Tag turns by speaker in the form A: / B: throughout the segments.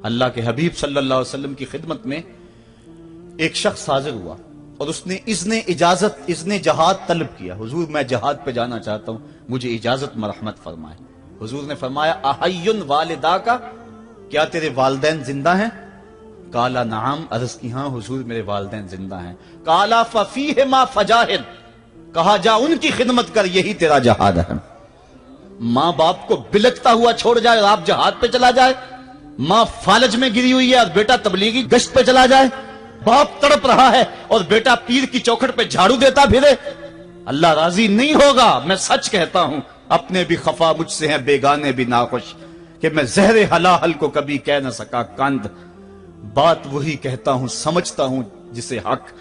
A: اللہ کے حبیب صلی اللہ علیہ وسلم کی خدمت میں ایک شخص حاضر ہوا اور اس نے اذن جہاد طلب کیا. حضور میں جہاد پہ جانا چاہتا ہوں, مجھے اجازت مرحمت فرمائے. حضور نے فرمایا احیٌ والدا کا, کیا تیرے والدین زندہ ہیں؟ قالا نعم, عرض کی ہاں حضور میرے والدین زندہ ہیں. قالا ففیہما فجاہد, کہا جا ان کی خدمت کر, یہی تیرا جہاد ہے. ماں باپ کو بلکتا ہوا چھوڑ جائے اور آپ جہاد پہ چلا جائے, ماں فالج میں گری ہوئی ہے اور بیٹا تبلیغی گشت پہ چلا جائے, باپ تڑپ رہا ہے اور بیٹا پیر کی چوکھٹ پہ جھاڑو دیتا پھرے, اللہ راضی نہیں ہوگا. میں سچ کہتا ہوں, اپنے بھی خفا مجھ سے ہیں بیگانے بھی ناخوش, کہ میں زہر حلاحل کو کبھی کہہ نہ سکا کند. بات وہی کہتا ہوں سمجھتا ہوں جسے حق,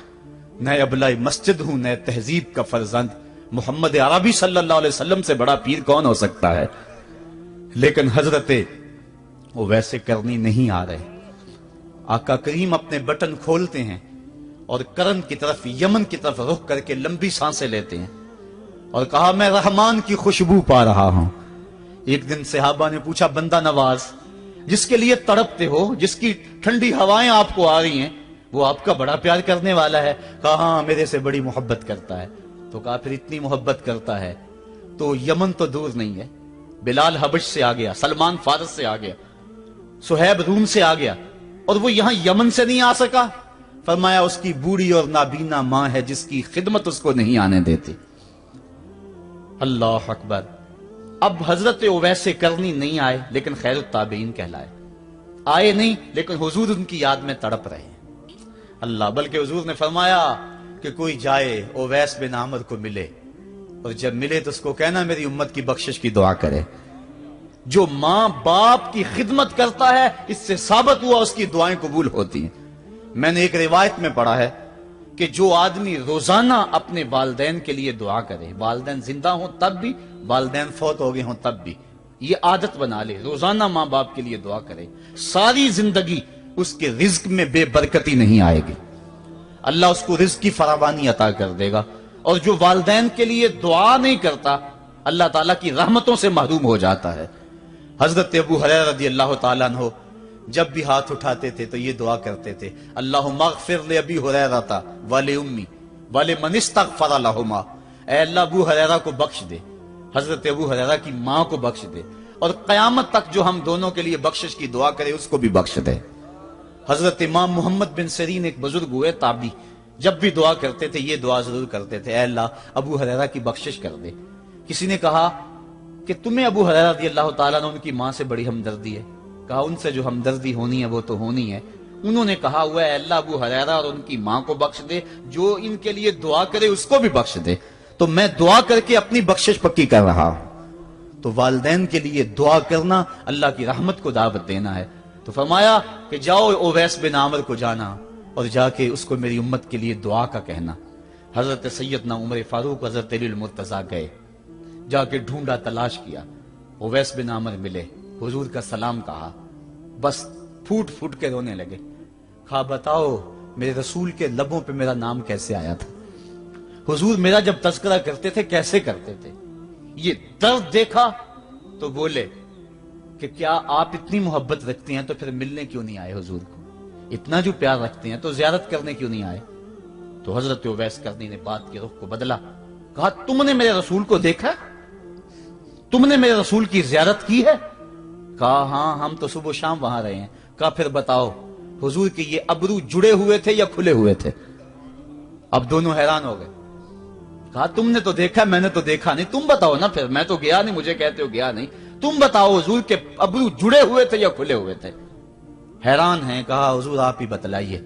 A: نئے ابلائی مسجد ہوں نئے تہذیب کا فرزند. محمد عربی صلی اللہ علیہ وسلم سے بڑا پیر کون ہو سکتا ہے؟ لیکن حضرت وہ ویسے کرنی نہیں آ رہے. آقا کریم اپنے بٹن کھولتے ہیں اور کرن کی طرف, یمن کی طرف رخ کر کے لمبی سانسیں لیتے ہیں اور کہا میں رحمان کی خوشبو پا رہا ہوں. ایک دن صحابہ نے پوچھا, بندہ نواز جس کے لیے تڑپتے ہو, جس کی ٹھنڈی ہوائیں آپ کو آ رہی ہیں, وہ آپ کا بڑا پیار کرنے والا ہے؟ کہا ہاں میرے سے بڑی محبت کرتا ہے. تو کہا پھر اتنی محبت کرتا ہے تو یمن تو دور نہیں ہے, بلال حبش سے آ گیا, سلمان فارس سے آ گیا, سہیب روم سے آ گیا, اور وہ یہاں یمن سے نہیں آ سکا. فرمایا اس کی بوڑھی اور نابینا ماں ہے جس کی خدمت اس کو نہیں آنے دیتی. اللہ اکبر. اب حضرت اویس کرنی نہیں آئے لیکن خیر التابعین کہلائے. آئے نہیں لیکن حضور ان کی یاد میں تڑپ رہے ہیں. اللہ, بلکہ حضور نے فرمایا کہ کوئی جائے اویس بن عامر کو ملے, اور جب ملے تو اس کو کہنا میری امت کی بخشش کی دعا کرے. جو ماں باپ کی خدمت کرتا ہے اس سے ثابت ہوا اس کی دعائیں قبول ہوتی ہیں. میں نے ایک روایت میں پڑھا ہے کہ جو آدمی روزانہ اپنے والدین کے لیے دعا کرے, والدین زندہ ہوں تب بھی, والدین فوت ہو گئے ہوں تب بھی, یہ عادت بنا لے, روزانہ ماں باپ کے لیے دعا کرے, ساری زندگی اس کے رزق میں بے برکتی نہیں آئے گی, اللہ اس کو رزق کی فراوانی عطا کر دے گا. اور جو والدین کے لیے دعا نہیں کرتا اللہ تعالیٰ کی رحمتوں سے محروم ہو جاتا ہے. حضرت ابو ہریرہ رضی اللہ تعالیٰ عنہ جب بھی ہاتھ اٹھاتے تھے تو یہ دعا کرتے تھے, اللہم اغفر لابی ہریرہ ولأمی ولمن استغفر لہما. اے اللہ ابو ہریرہ کو بخش دے, حضرت ابو ہریرہ کی ماں کو بخش دے, اور قیامت تک جو ہم دونوں کے لیے بخشش کی دعا کرے اس کو بھی بخش دے. حضرت امام محمد بن سیرین ایک بزرگ ہوئے تابعی, جب بھی دعا کرتے تھے یہ دعا ضرور کرتے تھے, اے اللہ ابو ہریرہ کی بخشش کر دے. کسی نے کہا کہ تمہیں ابو ہریرہ رضی اللہ تعالیٰ عنہ ان کی ماں سے بڑی ہمدردی ہے. کہا ان سے جو ہمدردی ہونی ہے وہ تو ہونی ہے. انہوں نے کہا ہوا ہے اللہ ابو ہریرہ اور ان کی ماں کو بخش دے, جو ان کے لیے دعا کرے اس کو بھی بخش دے. تو میں دعا کر کے اپنی بخشش پکی کر رہا ہوں. تو والدین کے لیے دعا کرنا اللہ کی رحمت کو دعوت دینا ہے. تو فرمایا کہ جاؤ اویس بن عامر کو جانا اور جا کے اس کو میری امت کے لیے دعا کا کہنا. حضرت سیدنا عمر فاروق حضرت علی المرتضیٰ گئے, جا کے ڈھونڈا تلاش کیا, اویس بن عامر ملے, حضور کا سلام کہا, بس پھوٹ پھوٹ کے رونے لگے. کہا بتاؤ میرے رسول کے لبوں پہ میرا نام کیسے آیا تھا, حضور میرا جب تذکرہ کرتے تھے کیسے کرتے تھے. یہ درد دیکھا تو بولے کہ کیا آپ اتنی محبت رکھتے ہیں تو پھر ملنے کیوں نہیں آئے حضور کو, اتنا جو پیار رکھتے ہیں تو زیارت کرنے کیوں نہیں آئے. تو حضرت اویس کرنی نے بات کے رخ کو بدلا, کہا تم نے میرے رسول کو دیکھا, تم نے میرے رسول کی زیارت کی ہے؟ کہا ہاں ہم تو صبح و شام وہاں رہے ہیں. کہا پھر بتاؤ حضور کے یہ ابرو جڑے ہوئے تھے یا کھلے ہوئے تھے؟ اب دونوں حیران ہو گئے. کہا تم نے تو دیکھا میں نے تو دیکھا نہیں, تم بتاؤ نا, پھر میں تو گیا نہیں, مجھے کہتے ہو گیا نہیں, تم بتاؤ حضور کے ابرو جڑے ہوئے تھے یا کھلے ہوئے تھے؟ حیران ہیں. کہا حضور آپ ہی بتلائیے.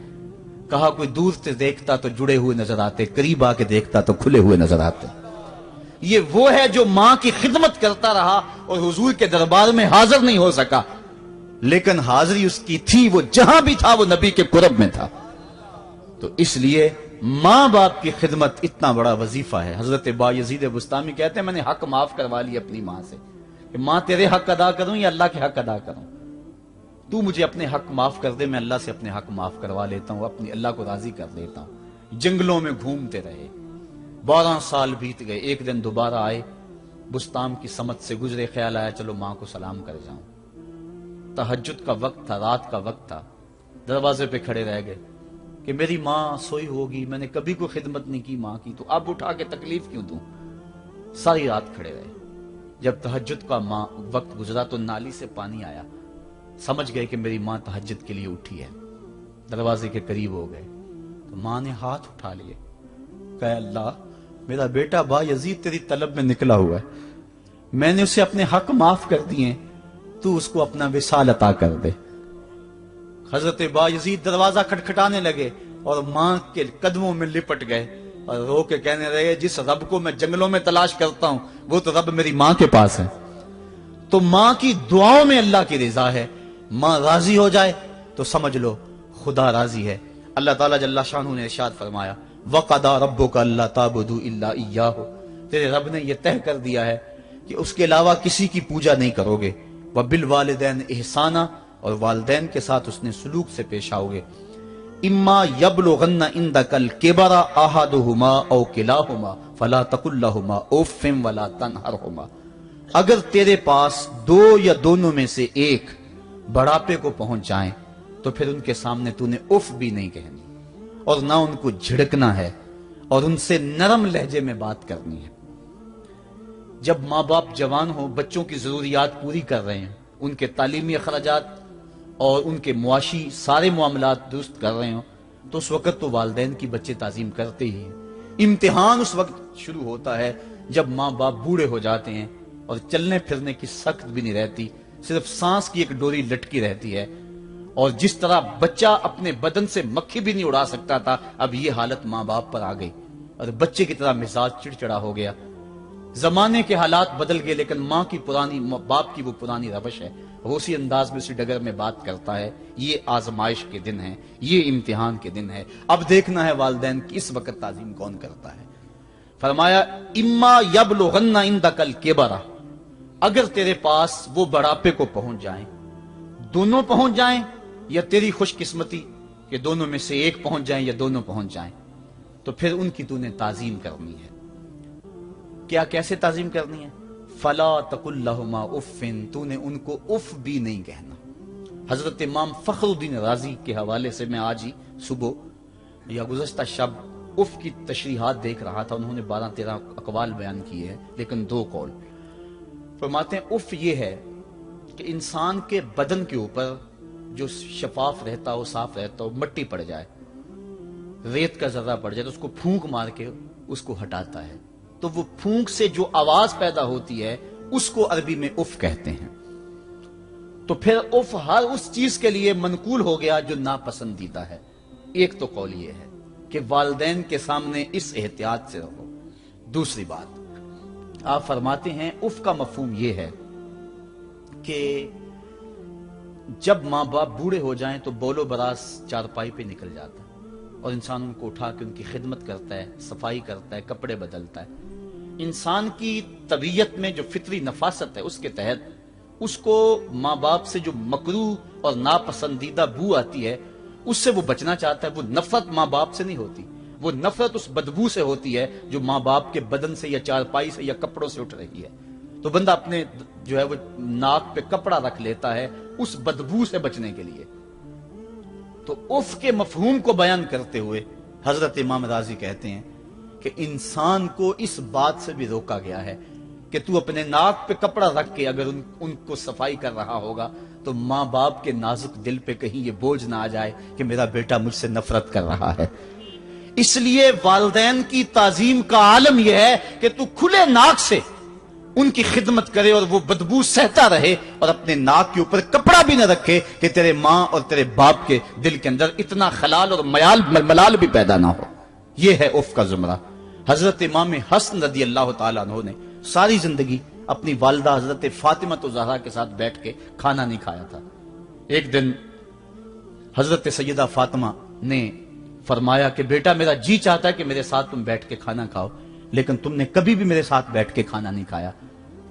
A: کہا کوئی دور سے دیکھتا تو جڑے ہوئے نظر آتے, قریب آ کے دیکھتا تو کھلے ہوئے نظر آتے. یہ وہ ہے جو ماں کی خدمت کرتا رہا اور حضور کے دربار میں حاضر نہیں ہو سکا, لیکن حاضری اس کی تھی, وہ جہاں بھی تھا وہ نبی کے قرب میں تھا. تو اس لیے ماں باپ کی خدمت اتنا بڑا وظیفہ ہے. حضرت بایزید بستامی کہتے ہیں میں نے حق معاف کروا لی اپنی ماں سے, کہ ماں تیرے حق ادا کروں یا اللہ کے حق ادا کروں, تو مجھے اپنے حق معاف کر دے, میں اللہ سے اپنے حق معاف کروا لیتا ہوں, اپنی اللہ کو راضی کر لیتا ہوں. جنگلوں میں گھومتے رہے, 12 سال بیت گئے. ایک دن دوبارہ آئے, بستام کی سمت سے گزرے, خیال آیا چلو ماں کو سلام کر جاؤں. तहज्जुद का वक्त था, रात का वक्त था, दरवाजे पे खड़े रह गए कि मेरी माँ सोई होगी, मैंने कभी कोई खिदमत नहीं की माँ की, तो अब उठा के तकलीफ क्यों दूं। सारी रात खड़े रहे। जब तहज्जुद का माँ वक्त गुजरा तो नाली से पानी आया, समझ गए कि मेरी माँ तहज्जुद के लिए उठी है। दरवाजे के करीब हो गए तो माँ ने हाथ उठा लिए, कहा अल्लाह, मेरा बेटा बा यजीद तेरी तलब में निकला हुआ है, मैंने उसे अपने हक माफ कर दिए, तू उसको अपना विसाल अता कर दे। हजरत बा यजीद दरवाजा खटखटाने लगे और माँ के कदमों में लिपट गए और रो के कहने लगे, जिस रब को मैं जंगलों में तलाश करता हूं वो तो रब मेरी माँ के पास है। तो माँ की दुआओं में अल्लाह की रिजा है। माँ राजी हो जाए तो समझ लो खुदा राजी है। अल्लाह ताला जल्ला शानहू ने इरशाद फरमाया, वक़दा रब्बुका अल्ला ताबुदू इल्ला इय्याहु, तेरे रब ने यह तय कर दिया है कि उसके अलावा किसी की पूजा नहीं करोगे। व बिल वालिदैन इहसाना, और वालिदैन के साथ उसने सुलूक से पेश आओगे। इम्मा यबलुगन्ना इंदकल किबरा अहदुहुमा औ किलाहुमा फला तकुल लहुमा उफ़्फ़िन वला तनहरहुमा, अगर तेरे पास दो या दोनों में से एक बढ़ापे को पहुंच जाए तो फिर उनके सामने तूने उफ भी नहीं कहनी और ना उनको झिड़कना है और उनसे नरम लहजे में बात करनी है। जब माँ बाप जवान हो, बच्चों की जरूरियात पूरी कर रहे हैं, उनके तालीमी अखराजात और उनके मुआशी सारे मामलात दुरुस्त कर रहे हो, तो उस वक्त तो वालिदैन की बच्चे ताजीम करते ही हैं। इम्तिहान उस वक्त शुरू होता है जब माँ बाप बूढ़े हो जाते हैं और चलने फिरने की सख्त भी नहीं रहती, सिर्फ सांस की एक डोरी लटकी रहती है। और जिस तरह बच्चा अपने बदन से मक्खी भी नहीं उड़ा सकता था, अब ये हालत माँ बाप पर आ गई और बच्चे की तरह मिजाज चिड़चिड़ा हो गया। जमाने के हालात बदल गए, लेकिन माँ की पुरानी, बाप की वो पुरानी रवश है, वो उसी अंदाज में उसी डगर में बात करता है। ये आजमाइश के दिन है, ये इम्तिहान के दिन है। अब देखना है वालिदैन की इस वक्त ताजीम कौन करता है। फरमाया, इम्मा यबलुगन्ना इंदकल किबरा, अगर तेरे पास वो बढ़ापे को पहुंच जाएं, दोनों पहुंच जाएं, या तेरी खुशकिस्मती कि दोनों में से एक पहुंच जाएं या दोनों पहुंच जाएं, तो फिर उनकी तूने ताजीम करनी है। क्या, कैसे ताजीम करनी है? फला तकुल लहुमा उफ़्फ़िन, तूने उनको उफ भी नहीं कहना। हजरत इमाम फखरुद्दीन राजी के हवाले से मैं आज ही सुबह या गुज़श्ता शब उफ की तशरीहात देख रहा था। उन्होंने 12-13 अकवाल बयान किए हैं, लेकिन 2 कौल फरमाते हैं। उफ ये है कि इंसान के बदन के ऊपर जो शफाफ रहता हो, साफ रहता हो, मट्टी पड़ जाए, रेत का जर्रा पड़ जाए, तो उसको फूंक मार के उसको हटाता है, तो वो फूंक से जो आवाज पैदा होती है उसको अरबी में उफ कहते हैं। तो फिर उफ हर उस चीज के लिए मनकूल हो गया जो नापसंदीदा है। एक तो कौल ये है कि वालिदैन के सामने इस एहतियात से रहो। दूसरी बात, आप फरमाते हैं उफ का मफहूम यह है कि जब माँ बाप बूढ़े हो जाएं तो बोलो बरास चारपाई पे निकल जाता है और इंसान उनको उठा के उनकी खिदमत करता है, सफाई करता है, कपड़े बदलता है। इंसान की तबीयत में जो फितरी नफासत है उसके तहत उसको माँ बाप से जो मकरूह और नापसंदीदा बू आती है उससे वो बचना चाहता है। वो नफरत माँ बाप से नहीं होती, वो नफरत उस बदबू से होती है जो माँ बाप के बदन से या चारपाई से या कपड़ों से उठ रही है। तो बंदा अपने जो है वो नाक पे कपड़ा रख लेता है उस बदबू से बचने के लिए। तो उफ के मफहूम को बयान करते हुए हजरत इमाम राजी कहते हैं कि इंसान को इस बात से भी रोका गया है कि तू अपने नाक पे कपड़ा रख के अगर उनको सफाई कर रहा होगा तो माँ बाप के नाजुक दिल पे कहीं ये बोझ ना आ जाए कि मेरा बेटा मुझसे नफरत कर रहा है। इसलिए वालिदैन की ताजीम का आलम यह है कि तू खुले नाक से उनकी खिदमत करे और वो बदबू सहता रहे और अपने नाक के ऊपर कपड़ा भी न रखे कि तेरे माँ और तेरे बाप के दिल के अंदर इतना खलाल और मलाल भी पैदा ना हो। यह है उफ का जुमरा। हजरत इमाम हसन रदी अल्लाह तआला अन्हु ने सारी जिंदगी अपनी वालिदा हजरत फातिमा तो ज़हरा के साथ बैठ के खाना नहीं खाया था। एक दिन हजरत सैयदा फातिमा ने फरमाया कि बेटा मेरा जी चाहता है कि मेरे साथ तुम बैठ के खाना खाओ, लेकिन तुमने कभी भी मेरे साथ बैठ के खाना नहीं खाया,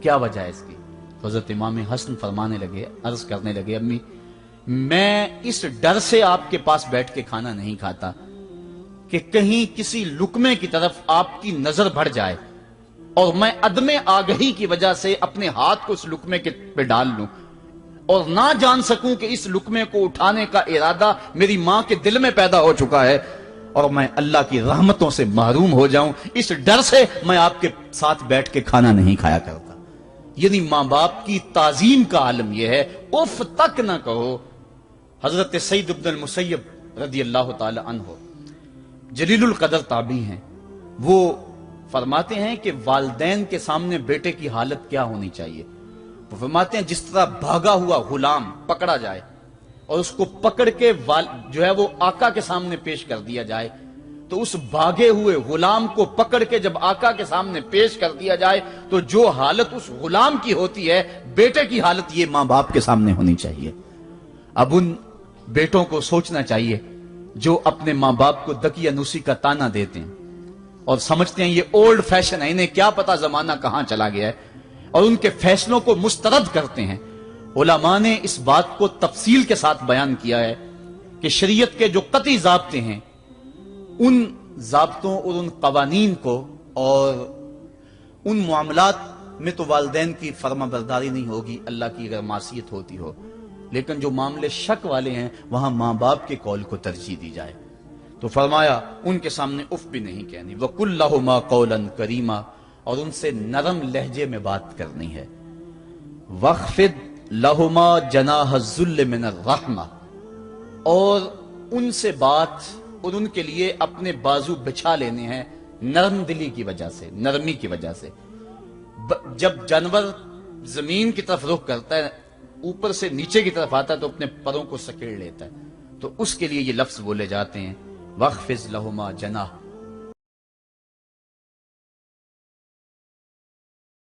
A: क्या वजह है इसकी? हजरत इमाम हसन फरमाने लगे, अर्ज करने लगे, अम्मी मैं इस डर से आपके पास बैठ के खाना नहीं खाता कि कहीं किसी लुकमे की तरफ आपकी नजर बढ़ जाए और मैं अदमे आगही की वजह से अपने हाथ को उस लुकमे के पे डाल लूं। और ना जान सकूं कि इस लुकमे को उठाने का इरादा मेरी मां के दिल में पैदा हो चुका है और मैं अल्लाह की रहमतों से महरूम हो जाऊं, इस डर से मैं आपके साथ बैठ के खाना नहीं खाया करता। यानी मां बाप की ताजीम का आलम यह है, उफ तक ना कहो। हजरत सईद इब्न मुसय्यब रदी अल्लाह ताला अन्हु जलीलुल कदर ताबी हैं, वो फरमाते हैं कि वालिदैन के सामने बेटे की हालत क्या होनी चाहिए। वो फरमाते हैं जिस तरह भागा हुआ गुलाम पकड़ा जाए और उसको पकड़ के जो है वो आका के सामने पेश कर दिया जाए, तो उस भागे हुए गुलाम को पकड़ के जब आका के सामने पेश कर दिया जाए तो जो हालत उस गुलाम की होती है, बेटे की हालत ये मां बाप के सामने होनी चाहिए। अब उन बेटों को सोचना चाहिए जो अपने मां बाप को दकियानूसी का ताना देते हैं और समझते हैं ये ओल्ड फैशन है, इन्हें क्या पता जमाना कहां चला गया है, और उनके फैसलों को मुस्तरद करते हैं। उलमा ने इस बात को तफसील के साथ बयान किया है कि शरीयत के जो कतई ज़ाब्ते हैं, उन ज़ाब्तों और उन कवानीन को और उन मामलात में तो वालिदैन की फर्माबरदारी नहीं होगी, अल्लाह की अगर मासियत होती हो, लेकिन जो मामले शक वाले हैं वहां मां बाप के कौल को तरजीह दी जाए। तो फरमाया उनके सामने उफ भी नहीं कहनी, वकुल लहुमा कौलन करीमा, और उनसे नरम लहजे में बात करनी है। वख्फिद लहुमा जनाह ज़ुल्ल मिनर रहमा, और उनसे बात और उनके लिए अपने बाजू बिछा लेने हैं नरम दिली की वजह से, नरमी की वजह से। जब जानवर जमीन की तरफ रुख करता है, ऊपर से नीचे की तरफ आता है तो अपने परों को सकेड़ लेता है, तो उसके लिए ये लफ्ज बोले जाते हैं वख्फिज लहुमा जनाह